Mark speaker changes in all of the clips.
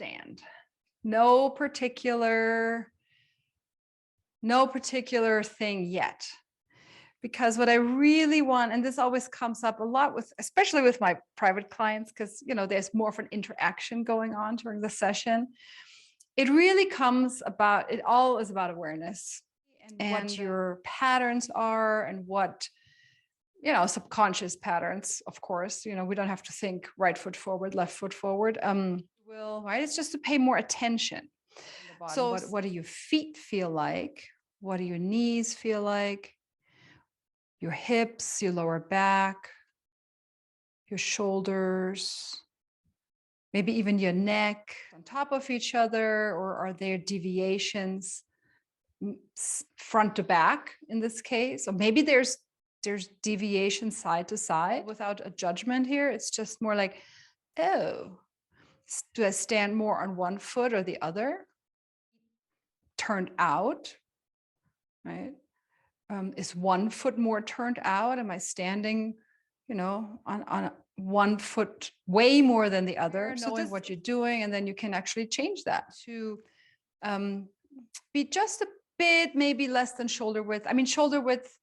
Speaker 1: stand. No particular thing yet. Because what I really want, and this always comes up a lot with, especially with my private clients, because there's more of an interaction going on during the session. It really comes about, it all is about awareness and what your patterns are and what, subconscious patterns, of course. We don't have to think right foot forward, left foot forward. Right? It's just to pay more attention. So what do your feet feel like? What do your knees feel like? Your hips, your lower back, your shoulders, maybe even your neck on top of each other, or are there deviations front to back in this case? Or maybe there's deviation side to side without a judgment here. It's just more like, oh, do I stand more on one foot or the other? Turned out, right? Is one foot more turned out? Am I standing, on one foot way more than the other? Knowing what you're doing, and then you can actually change that to be just a bit, maybe less than shoulder width. I mean, shoulder width,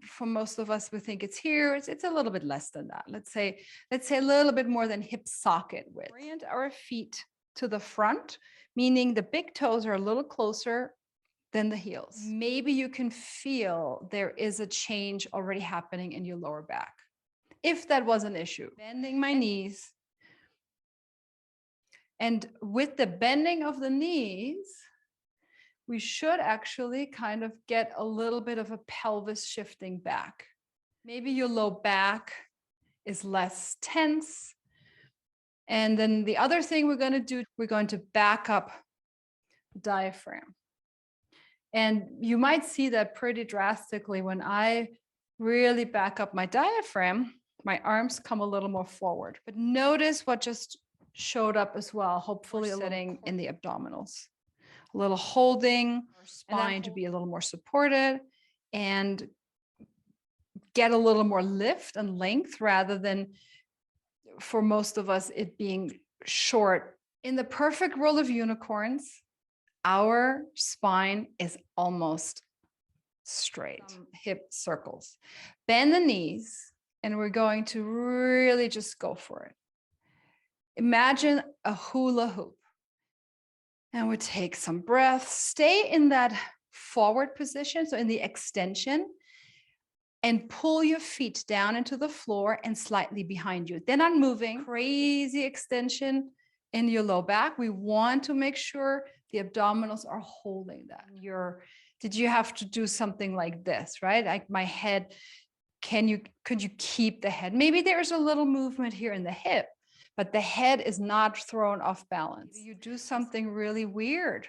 Speaker 1: for most of us, we think it's here. It's a little bit less than that. Let's say a little bit more than hip socket width. Orient our feet to the front, meaning the big toes are a little closer than the heels. Maybe you can feel there is a change already happening in your lower back. If that was an issue, bending my knees. And with the bending of the knees, we should actually kind of get a little bit of a pelvis shifting back. Maybe your low back is less tense. And then the other thing we're going to do, we're going to back up the diaphragm. And you might see that pretty drastically when I really back up my diaphragm, my arms come a little more forward. But notice what just showed up as well, hopefully sitting in the abdominals. A little holding our spine to be a little more supported and get a little more lift and length rather than, for most of us, it being short. In the perfect world of unicorns, our spine is almost straight, hip circles. Bend the knees, and we're going to really just go for it. Imagine a hula hoop. And we take some breaths, stay in that forward position, so in the extension, and pull your feet down into the floor and slightly behind you. They're not moving. Crazy extension in your low back. We want to make sure the abdominals are holding that. Did you have to do something like this, right? Like my head, could you keep the head? Maybe there's a little movement here in the hip, but the head is not thrown off balance. You do something really weird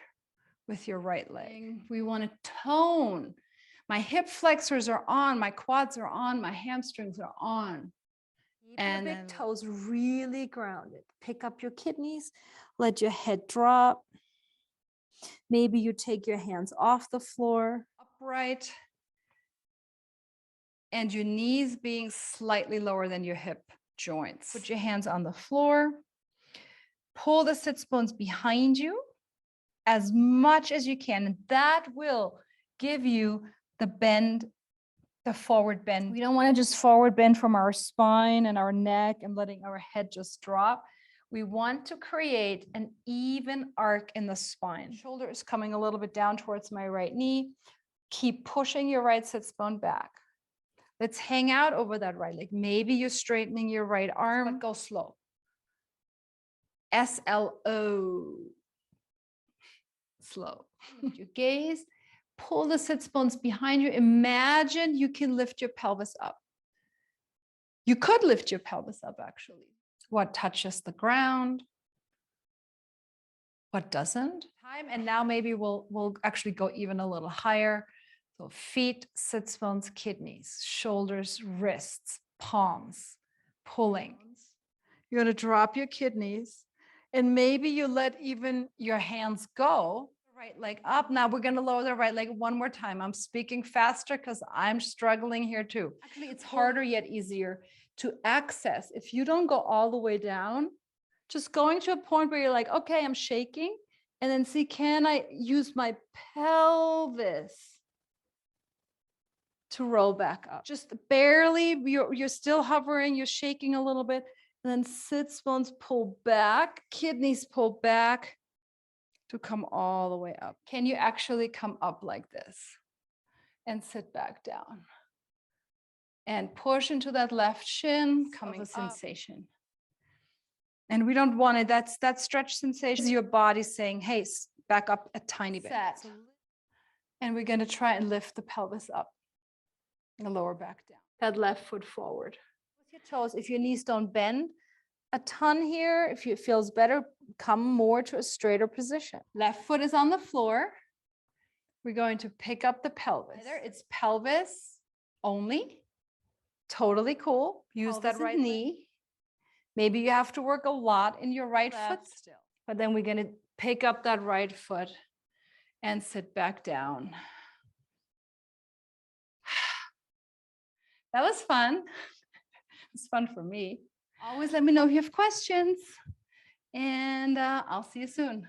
Speaker 1: with your right leg. We want to tone. My hip flexors are on, my quads are on, my hamstrings are on.
Speaker 2: And your big toes really grounded. Pick up your kidneys, let your head drop. Maybe you take your hands off the floor.
Speaker 1: Upright. And your knees being slightly lower than your hip joints. Put your hands on the floor. Pull the sits bones behind you as much as you can. And that will give you the bend, the forward bend. We don't want to just forward bend from our spine and our neck and letting our head just drop. We want to create an even arc in the spine. Shoulder is coming a little bit down towards my right knee. Keep pushing your right sits bone back. Let's hang out over that right leg. Maybe you're straightening your right arm, but go slow. SLO. Slow. Your gaze. Pull the sits bones behind you. Imagine you can lift your pelvis up. You could lift your pelvis up, actually. What touches the ground? What doesn't? And now maybe we'll actually go even a little higher. So feet, sits bones, kidneys, shoulders, wrists, palms, pulling. You're going to drop your kidneys, and maybe you let even your hands go. Right leg up. Now we're going to lower the right leg one more time. I'm speaking faster because I'm struggling here too. Actually, it's harder yet easier to access. If you don't go all the way down Just going to a point where you're like, okay, I'm shaking. And then see, can I use my pelvis to roll back up? Just barely, you're still hovering, you're shaking a little bit. And then sits bones pull back, kidneys pull back to come all the way up. Can you actually come up like this and sit back down? And push into that left shin, coming up. Sensation. And we don't want it. That stretch sensation is your body saying, hey, back up a tiny bit. And we're going to try and lift the pelvis up and the lower back down. That left foot forward. With your toes, if your knees don't bend a ton here, if it feels better, come more to a straighter position. Left foot is on the floor. We're going to pick up the pelvis. It's pelvis only. Totally cool. Use pelvis that right knee. Maybe you have to work a lot in your right foot still. But then we're going to pick up that right foot and sit back down. That was fun. It's fun for me. Always let me know if you have questions. And I'll see you soon.